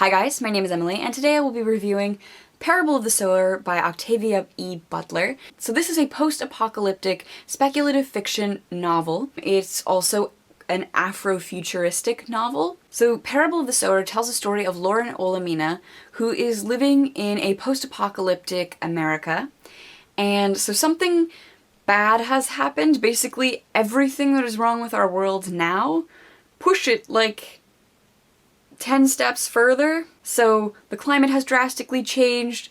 Hi guys, my name is Emily, and today I will be reviewing Parable of the Sower by Octavia E. Butler. So this is a post-apocalyptic speculative fiction novel. It's also an Afrofuturistic novel. So Parable of the Sower tells the story of Lauren Olamina, who is living in a post-apocalyptic America. And so something bad has happened. Basically, everything that is wrong with our world now, push it like 10 steps further. So the climate has drastically changed,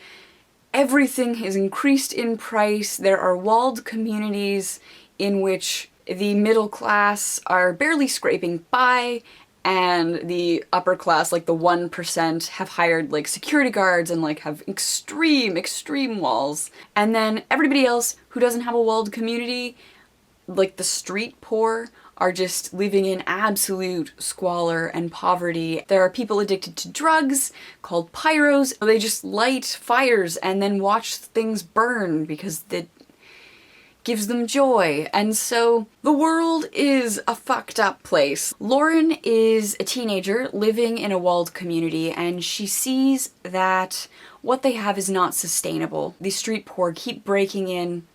everything has increased in price, there are walled communities in which the middle class are barely scraping by, and the upper class, like the 1%, have hired like security guards and like have extreme walls. And then everybody else who doesn't have a walled community, like the street poor, are just living in absolute squalor and poverty. There are people addicted to drugs called pyros. They just light fires and then watch things burn because it gives them joy. And so the world is a fucked up place. Lauren is a teenager living in a walled community, and she sees that what they have is not sustainable. The street poor keep breaking in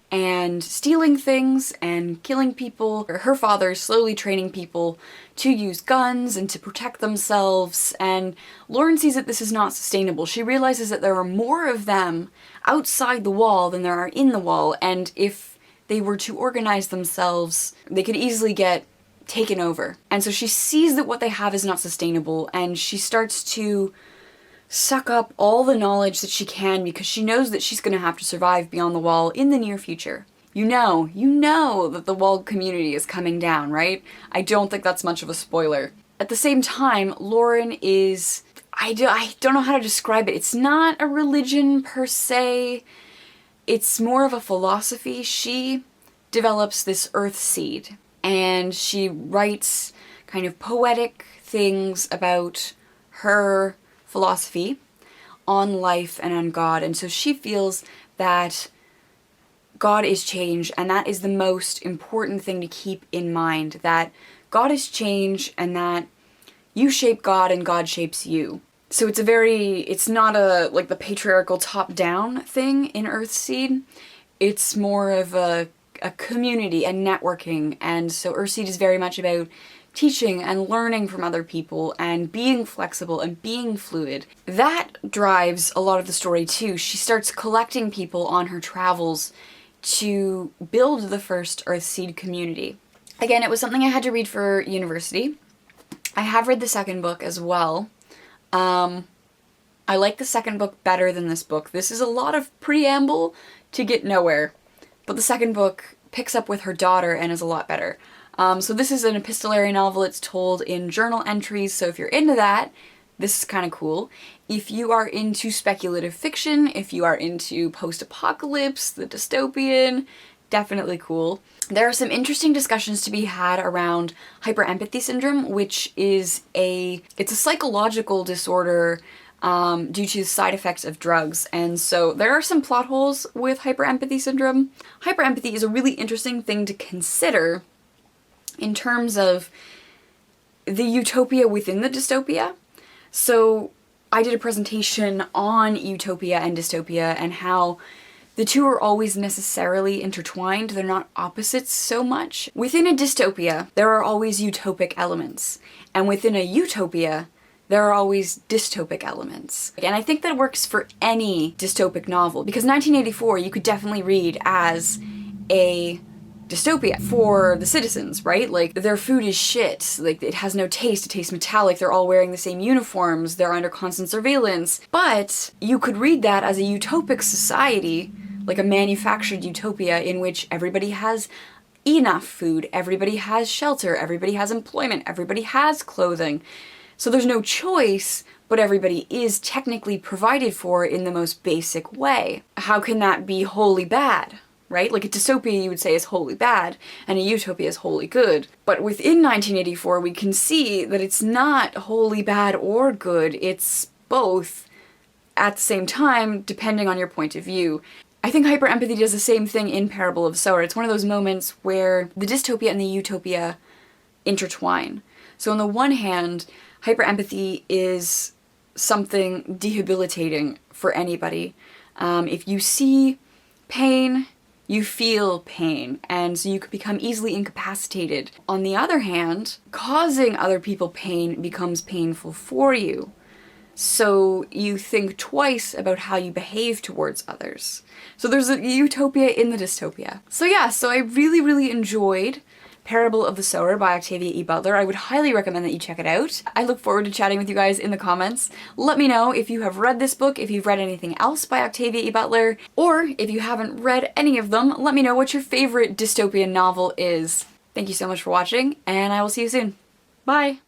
and stealing things and killing people. Her father is slowly training people to use guns and to protect themselves, and Lauren sees that this is not sustainable. She realizes that there are more of them outside the wall than there are in the wall, and if they were to organize themselves, they could easily get taken over. And so she sees that what they have is not sustainable, and she starts to suck up all the knowledge that she can because she knows that she's gonna have to survive beyond the wall in the near future. You know that the walled community is coming down, right? I don't think that's much of a spoiler. At the same time, Lauren is, I don't know how to describe it. It's not a religion per se. It's more of a philosophy. She develops this earth seed, and she writes kind of poetic things about her philosophy on life and on God. And so she feels that God is change, and that is the most important thing to keep in mind, that God is change and that you shape God and God shapes you. So it's not like the patriarchal top-down thing in Earthseed. It's more of a community and networking, and so Earthseed is very much about teaching and learning from other people and being flexible and being fluid. That drives a lot of the story too. She starts collecting people on her travels to build the first Earthseed community. Again, it was something I had to read for university. I have read the second book as well. I like the second book better than this book. This is a lot of preamble to get nowhere, but the second book picks up with her daughter and is a lot better. So this is an epistolary novel. It's told in journal entries, so if you're into that, this is kind of cool. If you are into speculative fiction, if you are into post-apocalypse, the dystopian, definitely cool. There are some interesting discussions to be had around hyperempathy syndrome, which is it's a psychological disorder due to side effects of drugs, and so there are some plot holes with hyperempathy syndrome. Hyperempathy is a really interesting thing to consider in terms of the utopia within the dystopia. So I did a presentation on utopia and dystopia and how the two are always necessarily intertwined. They're not opposites so much. Within a dystopia, there are always utopic elements, and within a utopia, there are always dystopic elements. And I think that works for any dystopic novel, because 1984 you could definitely read as a dystopia for the citizens, right? Like, their food is shit, like, it has no taste, it tastes metallic, they're all wearing the same uniforms, they're under constant surveillance. But you could read that as a utopic society, like a manufactured utopia in which everybody has enough food, everybody has shelter, everybody has employment, everybody has clothing. So there's no choice, but everybody is technically provided for in the most basic way. How can that be wholly bad? Right? Like, a dystopia you would say is wholly bad, and a utopia is wholly good. But within 1984 we can see that it's not wholly bad or good, it's both at the same time, depending on your point of view. I think hyperempathy does the same thing in Parable of the Sower. It's one of those moments where the dystopia and the utopia intertwine. So on the one hand, hyperempathy is something debilitating for anybody. If you see pain, you feel pain, and so you could become easily incapacitated. On the other hand, causing other people pain becomes painful for you. So you think twice about how you behave towards others. So there's a utopia in the dystopia. So yeah, so I really, really enjoyed Parable of the Sower by Octavia E. Butler. I would highly recommend that you check it out. I look forward to chatting with you guys in the comments. Let me know if you have read this book, if you've read anything else by Octavia E. Butler, or if you haven't read any of them, let me know what your favorite dystopian novel is. Thank you so much for watching, and I will see you soon. Bye!